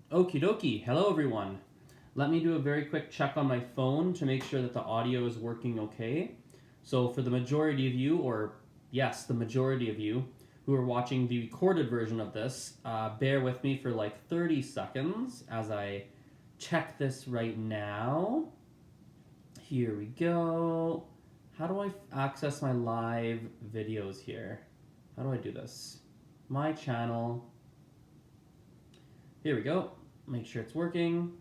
Okie dokie. Hello, everyone. Let me do a very quick check on my phone to make sure that the audio is working okay. So, for the majority of you, or yes, the majority of you who are watching the recorded version of this, bear with me for like 30 seconds as I check this right now. Here we go. How do I access my live videos here? How do I do this? My channel. Here we go. Make sure it's working.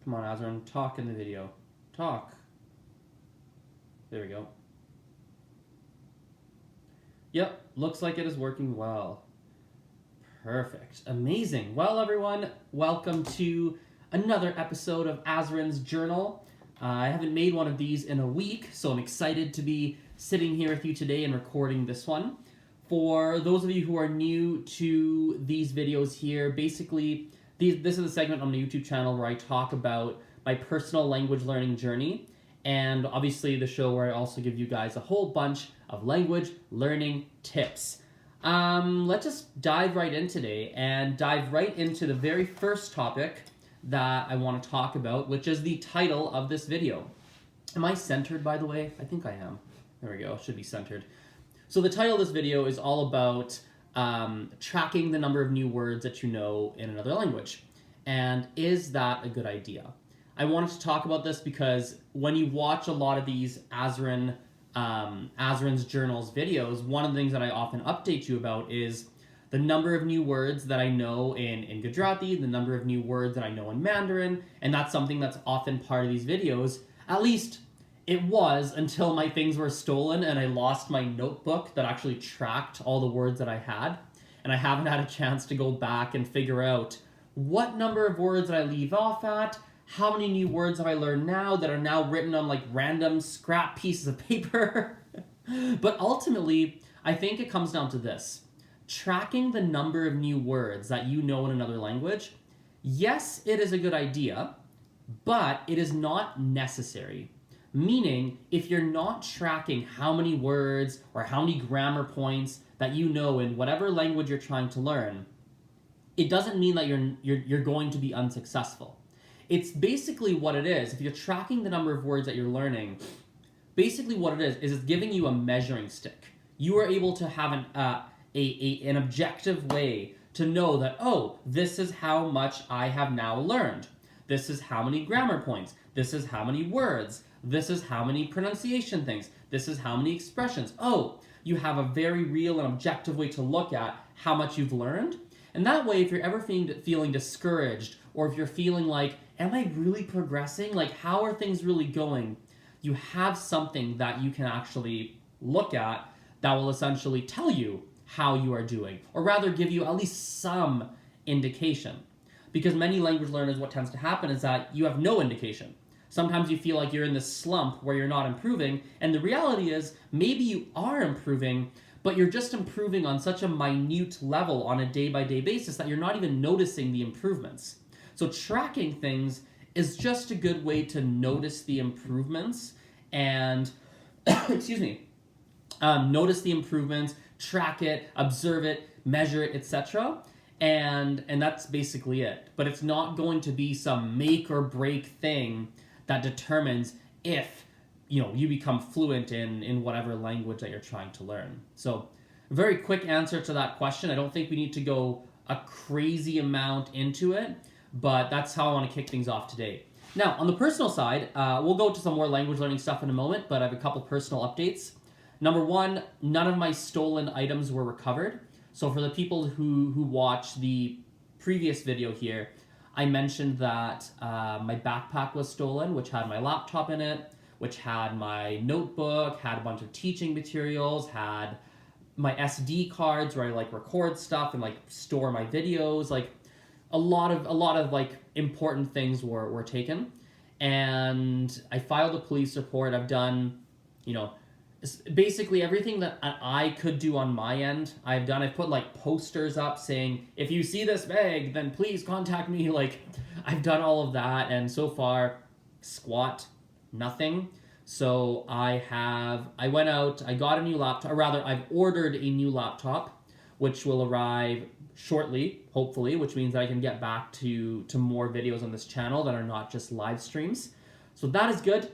Come on, Azren, talk in the video. Talk. There we go. Yep, looks like it is working well. Perfect. Amazing. Well, everyone, welcome to another episode of Azren's Journal. I haven't made one of these in a week, so I'm excited to be sitting here with you today and recording this one. For those of you who are new to these videos here, basically, this is a segment on the YouTube channel where I talk about my personal language learning journey, and obviously the show where I also give you guys a whole bunch of language learning tips. Let's just dive right in today and dive right into the very first topic that I want to talk about, which is the title of this video. Am I centered, by the way? I think I am. There we go, should be centered. So the title of this video is all about tracking the number of new words that you know in another language. And is that a good idea? I wanted to talk about this because when you watch a lot of these Azren's Journals videos, one of the things that I often update you about is the number of new words that I know in Gujarati, the number of new words that I know in Mandarin, and that's something that's often part of these videos. At least it was until my things were stolen and I lost my notebook that actually tracked all the words that I had. And I haven't had a chance to go back and figure out what number of words did I leave off at, how many new words have I learned now that are now written on like random scrap pieces of paper. But ultimately, I think it comes down to this. Tracking the number of new words that you know in another language, yes, it is a good idea, but it is not necessary. Meaning, if you're not tracking how many words or how many grammar points that you know in whatever language you're trying to learn, it doesn't mean that you're going to be unsuccessful. It's basically what it is. If you're tracking the number of words that you're learning, basically what it is it's giving you a measuring stick. You are able to have an objective way to know that, oh, this is how much I have now learned. This is how many grammar points. This is how many words. This is how many pronunciation things. This is how many expressions. Oh, you have a very real and objective way to look at how much you've learned. And that way, if you're ever feeling discouraged, or if you're feeling like, am I really progressing? Like, how are things really going? You have something that you can actually look at that will essentially tell you how you are doing, or rather give you at least some indication. Because many language learners, what tends to happen is that you have no indication. Sometimes you feel like you're in this slump where you're not improving, and the reality is maybe you are improving, but you're just improving on such a minute level on a day-by-day basis that you're not even noticing the improvements. So tracking things is just a good way to notice the improvements and, excuse me, notice the improvements, track it, observe it, measure it, etc. And that's basically it. But it's not going to be some make or break thing that determines if you become fluent in whatever language that you're trying to learn. So a very quick answer to that question. I don't think we need to go a crazy amount into it, but that's how I want to kick things off today. Now, on the personal side, we'll go to some more language learning stuff in a moment, but I have a couple personal updates. Number one, none of my stolen items were recovered. So for the people who watch the previous video here, I mentioned that my backpack was stolen, which had my laptop in it, which had my notebook, had a bunch of teaching materials, had my SD cards where I like record stuff and like store my videos. Like a lot of like important things were taken, and I filed a police report. I've done, basically everything that I could do on my end, I've done. I've put like posters up saying, if you see this bag, then please contact me. Like, I've done all of that, and so far, squat, nothing. So I went out, I got a new laptop, or rather, I've ordered a new laptop, which will arrive shortly, hopefully, which means that I can get back to more videos on this channel that are not just live streams. So that is good.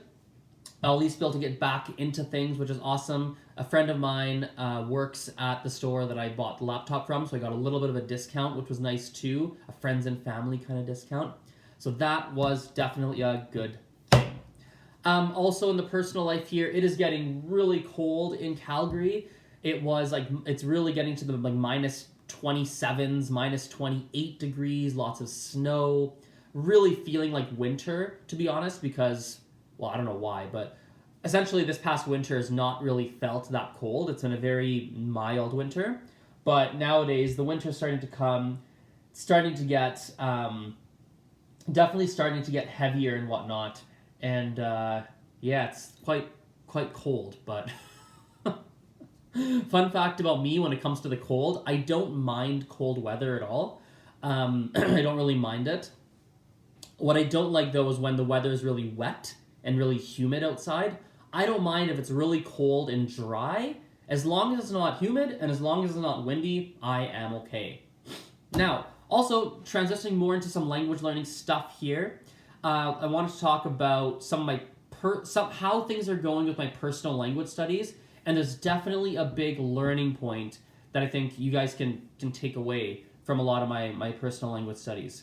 I'll at least be able to get back into things, which is awesome. A friend of mine works at the store that I bought the laptop from, so I got a little bit of a discount, which was nice too. A friends and family kind of discount. So that was definitely a good thing. Also in the personal life here, it is getting really cold in Calgary. It's really getting to the like minus 27s, minus 28 degrees, lots of snow. Really feeling like winter, to be honest, because, well, I don't know why, but essentially this past winter has not really felt that cold. It's been a very mild winter, but nowadays the winter's starting to come, starting to get, definitely starting to get heavier and whatnot, and yeah, it's quite cold, but fun fact about me when it comes to the cold, I don't mind cold weather at all. I don't really mind it. What I don't like, though, is when the weather is really wet and really humid outside. I don't mind if it's really cold and dry. As long as it's not humid and as long as it's not windy, I am okay. Now, also, transitioning more into some language learning stuff here, I wanted to talk about some of my how things are going with my personal language studies, and there's definitely a big learning point that I think you guys can take away from a lot of my personal language studies.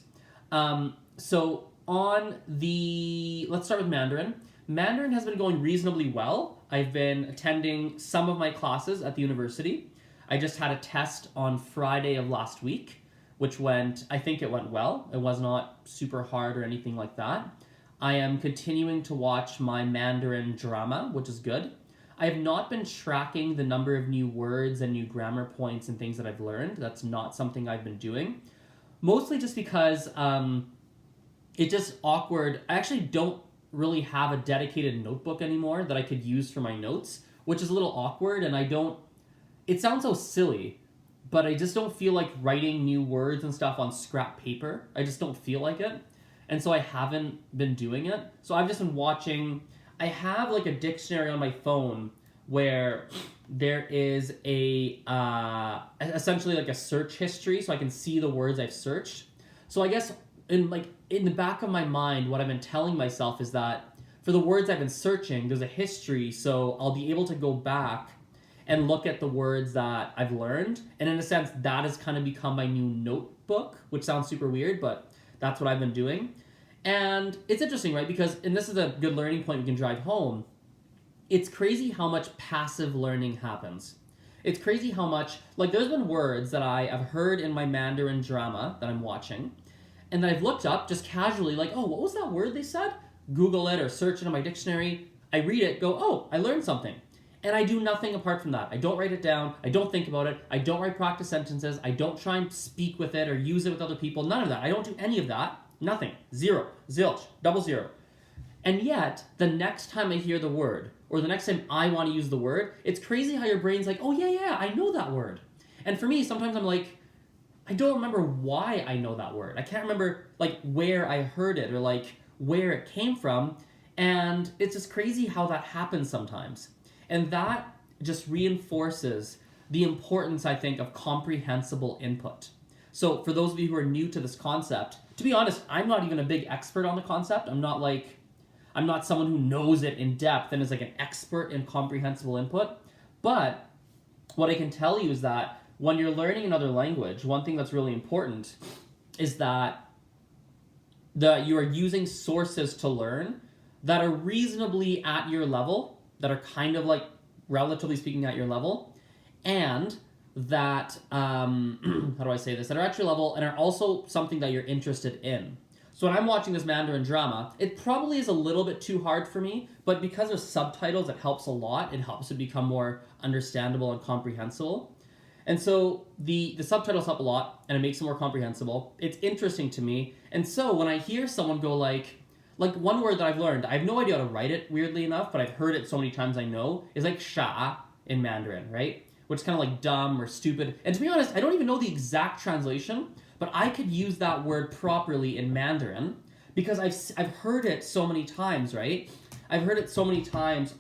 So let's start with Mandarin. Mandarin has been going reasonably well. I've been attending some of my classes at the university. I just had a test on Friday of last week, which I think it went well. It was not super hard or anything like that. I am continuing to watch my Mandarin drama, which is good. I have not been tracking the number of new words and new grammar points and things that I've learned. That's not something I've been doing. Mostly just because it's just awkward. I actually don't really have a dedicated notebook anymore that I could use for my notes, which is a little awkward, and it sounds so silly, but I just don't feel like writing new words and stuff on scrap paper. I just don't feel like it, and so I haven't been doing it. So I've just been watching. I have like a dictionary on my phone where there is essentially like a search history, so I can see the words I've searched. So I guess in the back of my mind, what I've been telling myself is that for the words I've been searching, there's a history, so I'll be able to go back and look at the words that I've learned, and in a sense, that has kind of become my new notebook, which sounds super weird, but that's what I've been doing. And it's interesting, right? Because, and this is a good learning point we can drive home, it's crazy how much passive learning happens. It's crazy how much, like there's been words that I have heard in my Mandarin drama that I'm watching, and that I've looked up just casually, like, oh, what was that word they said? Google it or search it in my dictionary. I read it, go, oh, I learned something. And I do nothing apart from that. I don't write it down. I don't think about it. I don't write practice sentences. I don't try and speak with it or use it with other people. None of that. I don't do any of that. Nothing. Zero. Zilch. Double zero. And yet, the next time I hear the word, or the next time I want to use the word, it's crazy how your brain's like, oh, yeah, I know that word. And for me, sometimes I'm like, I don't remember why I know that word. I can't remember, like, where I heard it or, like, where it came from. And it's just crazy how that happens sometimes. And that just reinforces the importance, I think, of comprehensible input. So for those of you who are new to this concept, to be honest, I'm not even a big expert on the concept. I'm not someone who knows it in depth and is like an expert in comprehensible input. But what I can tell you is that when you're learning another language, one thing that's really important is that you are using sources to learn that are reasonably at your level, that are kind of like, relatively speaking, at your level, and that, how do I say this, that are at your level and are also something that you're interested in. So when I'm watching this Mandarin drama, it probably is a little bit too hard for me, but because there's subtitles, it helps a lot. It helps it become more understandable and comprehensible. And so the subtitles help a lot, and it makes it more comprehensible. It's interesting to me. And so when I hear someone go like one word that I've learned, I have no idea how to write it, weirdly enough, but I've heard it so many times I know, is like sha in Mandarin, right? Which is kind of like dumb or stupid. And to be honest, I don't even know the exact translation, but I could use that word properly in Mandarin because I've heard it so many times, right? I've heard it so many times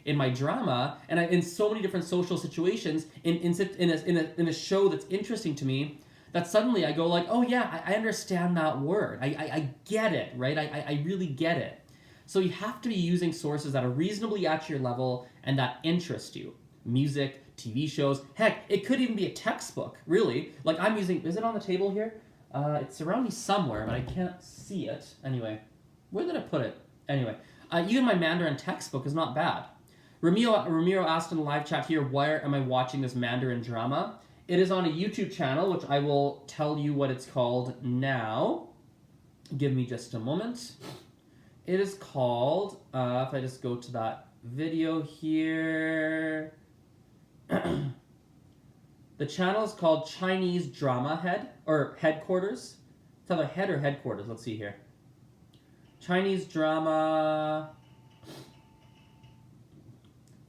in my drama, and in so many different social situations in a show that's interesting to me, that suddenly I go like, oh yeah, I understand that word. I get it, right? I really get it. So you have to be using sources that are reasonably at your level and that interest you. Music, TV shows, heck, it could even be a textbook, really. Like I'm using, is it on the table here? It's around me somewhere, but I can't see it. Anyway, where did I put it? Anyway, even my Mandarin textbook is not bad. Ramiro asked in the live chat here, where am I watching this Mandarin drama? It is on a YouTube channel, which I will tell you what it's called now. Give me just a moment. It is called, if I just go to that video here, the channel is called Chinese Drama Head, or Headquarters. It's either Head or Headquarters, let's see here. Chinese Drama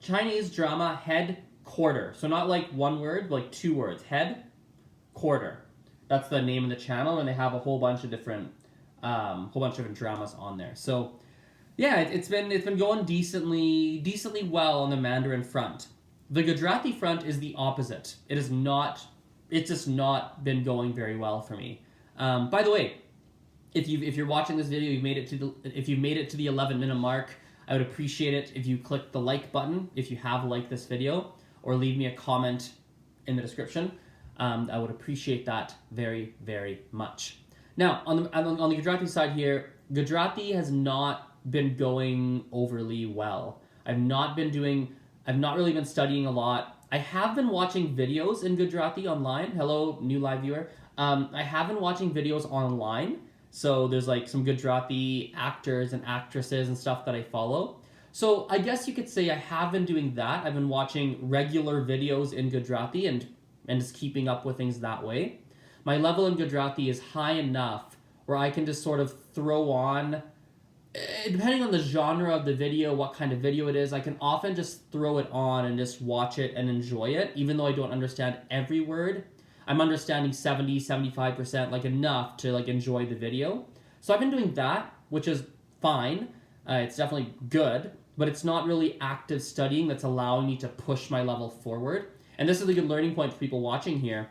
Headquarter. So not like one word, but like two words. Head, quarter. That's the name of the channel, and they have a whole bunch of different dramas on there. So yeah, it's been going decently well on the Mandarin front. The Gujarati front is the opposite. It's just not been going very well for me. By the way, if you're watching this video, if you've made it to the 11-minute mark, I would appreciate it if you click the like button if you have liked this video, or leave me a comment in the description. I would appreciate that very, very much. Now, on the Gujarati side here, Gujarati has not been going overly well. I've not really been studying a lot. I have been watching videos in Gujarati online. Hello, new live viewer. I have been watching videos online. So there's like some Gujarati actors and actresses and stuff that I follow. So I guess you could say I have been doing that. I've been watching regular videos in Gujarati and just keeping up with things that way. My level in Gujarati is high enough where I can just sort of throw on, depending on the genre of the video, what kind of video it is, I can often just throw it on and just watch it and enjoy it, even though I don't understand every word. I'm understanding 70, 75%, like enough to like enjoy the video. So I've been doing that, which is fine. It's definitely good, but it's not really active studying that's allowing me to push my level forward. And this is a good learning point for people watching here.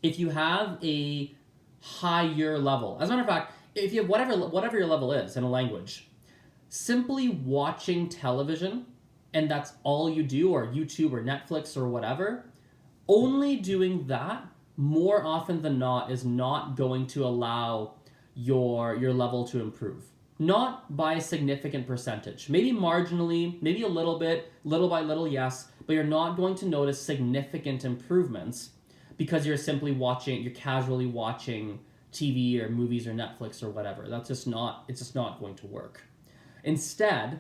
If you have a higher level, as a matter of fact, if you have whatever your level is in a language, simply watching television, and that's all you do, or YouTube or Netflix or whatever, only doing that more often than not is not going to allow your level to improve. Not by a significant percentage. Maybe marginally, maybe a little bit, little by little, yes, but you're not going to notice significant improvements because you're casually watching TV or movies or Netflix or whatever. It's just not going to work. Instead,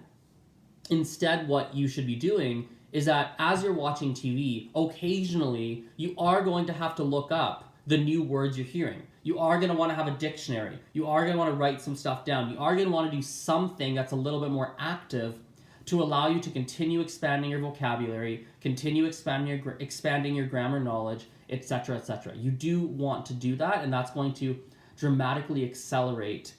what you should be doing is that as you're watching TV, occasionally you are going to have to look up the new words you're hearing. You are going to want to have a dictionary. You are going to want to write some stuff down. You are going to want to do something that's a little bit more active to allow you to continue expanding your vocabulary, continue expanding your grammar knowledge, etc., etc. You do want to do that, and that's going to dramatically accelerate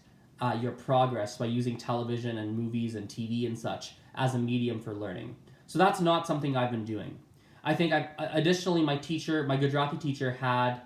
your progress by using television and movies and TV and such as a medium for learning. So that's not something I've been doing. I think additionally, my Gujarati teacher had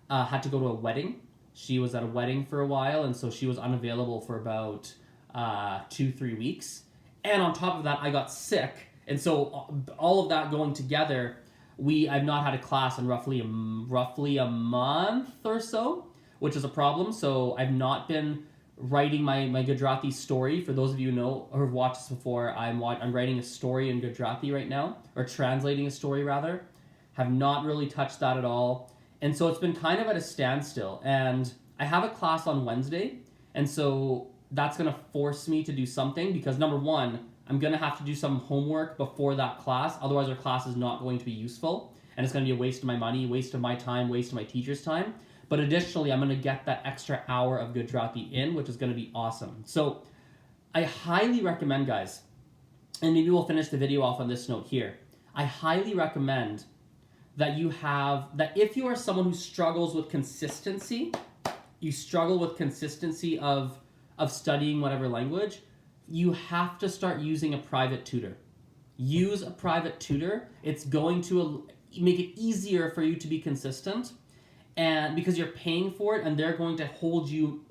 to go to a wedding. She was at a wedding for a while, and so she was unavailable for about 2-3 weeks. And on top of that, I got sick, and so all of that going together, I've not had a class in roughly a month or so, which is a problem. So I've not been writing my Gujarati story. For those of you who know or have watched this before, I'm writing a story in Gujarati right now, or translating a story rather. Have not really touched that at all. And so it's been kind of at a standstill. And I have a class on Wednesday, and so that's going to force me to do something because, number one, I'm going to have to do some homework before that class. Otherwise, our class is not going to be useful, and it's going to be a waste of my money, waste of my time, waste of my teacher's time. But additionally, I'm going to get that extra hour of Gujarati in, which is going to be awesome. So I highly recommend, guys, and maybe we'll finish the video off on this note here. I highly recommend that if you are someone who struggles with consistency, of studying whatever language, you have to start using a private tutor. Use a private tutor. It's going to make it easier for you to be consistent, and because you're paying for it, and they're going to hold you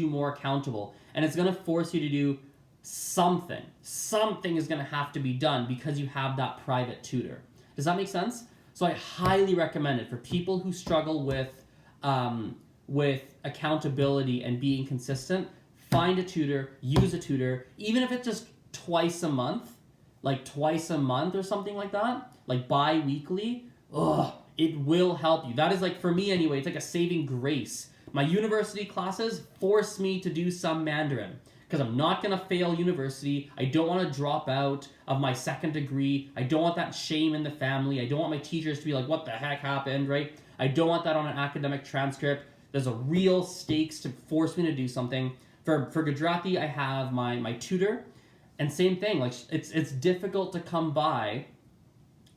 more accountable, and it's going to force you to do something. Something is going to have to be done because you have that private tutor. Does that make sense? So I highly recommend it for people who struggle with accountability and being consistent. Find a tutor, use a tutor, even if it's just twice a month or something like that, like bi-weekly. It will help you. That is, like, for me anyway, it's like a saving grace. My university classes force me to do some Mandarin because I'm not going to fail university. I don't want to drop out of my second degree. I don't want that shame in the family. I don't want my teachers to be like, what the heck happened, right? I don't want that on an academic transcript. There's a real stakes to force me to do something. For Gujarati, I have my tutor, and same thing. Like, it's difficult to come by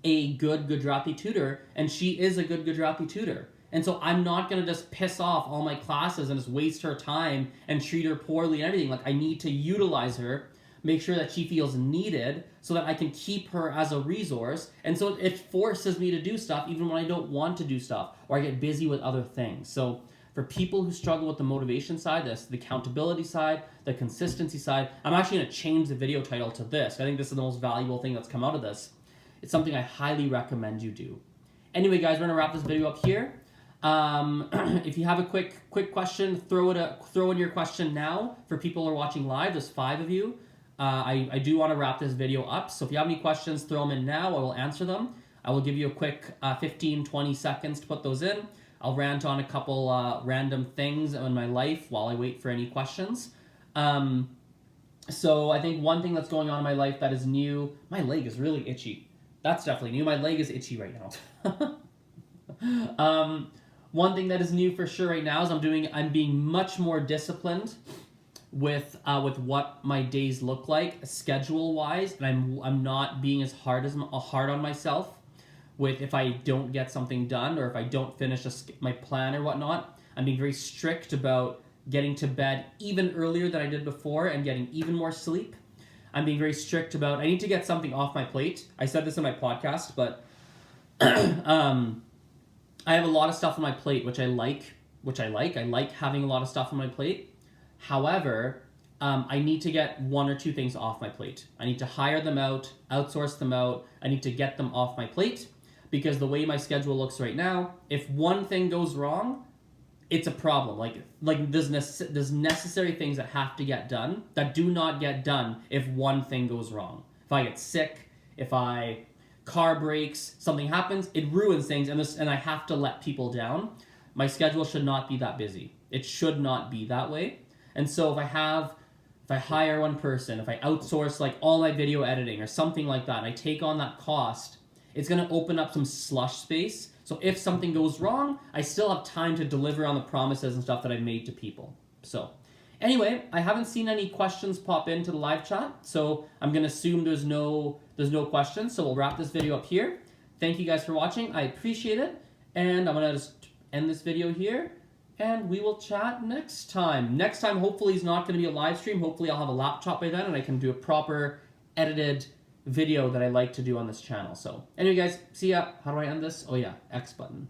a good Gujarati tutor, and she is a good Gujarati tutor. And so I'm not going to just piss off all my classes and just waste her time and treat her poorly and everything. Like, I need to utilize her, make sure that she feels needed so that I can keep her as a resource. And so it forces me to do stuff even when I don't want to do stuff, or I get busy with other things. So for people who struggle with the motivation side, the accountability side, the consistency side, I'm actually going to change the video title to this. I think this is the most valuable thing that's come out of this. It's something I highly recommend you do. Anyway, guys, we're going to wrap this video up here. If you have a quick question, throw in your question now. For people who are watching live, there's 5 of you. I do want to wrap this video up, so if you have any questions, throw them in now. I will answer them. I will give you a quick 15-20 seconds to put those in. I'll rant on a couple random things in my life while I wait for any questions. So I think one thing that's going on in my life that is new, my leg is really itchy. That's definitely new. My leg is itchy right now. One thing that is new for sure right now is I'm being much more disciplined with what my days look like schedule wise, and I'm not being as hard on myself with if I don't get something done or if I don't finish my plan or whatnot. I'm being very strict about getting to bed even earlier than I did before and getting even more sleep. I'm being very strict about, I need to get something off my plate. I said this in my podcast, but I have a lot of stuff on my plate, which I like. I like having a lot of stuff on my plate. However, I need to get 1 or 2 things off my plate. I need to hire them out, outsource them out. I need to get them off my plate, because the way my schedule looks right now, if one thing goes wrong, it's a problem. Like there's necessary things that have to get done that do not get done if one thing goes wrong. If I get sick, if car breaks, something happens, it ruins things, and I have to let people down. My schedule should not be that busy. It should not be that way. And so if I hire one person, if I outsource like all my video editing or something like that, and I take on that cost, it's going to open up some slush space. So if something goes wrong, I still have time to deliver on the promises and stuff that I made to people. So anyway, I haven't seen any questions pop into the live chat, so I'm going to assume there's no questions. So we'll wrap this video up here. Thank you guys for watching. I appreciate it. And I'm going to just end this video here, and we will chat next time. Next time, hopefully, is not going to be a live stream. Hopefully, I'll have a laptop by then, and I can do a proper edited video that I like to do on this channel. So anyway, guys, see ya. How do I end this? Oh yeah, X button.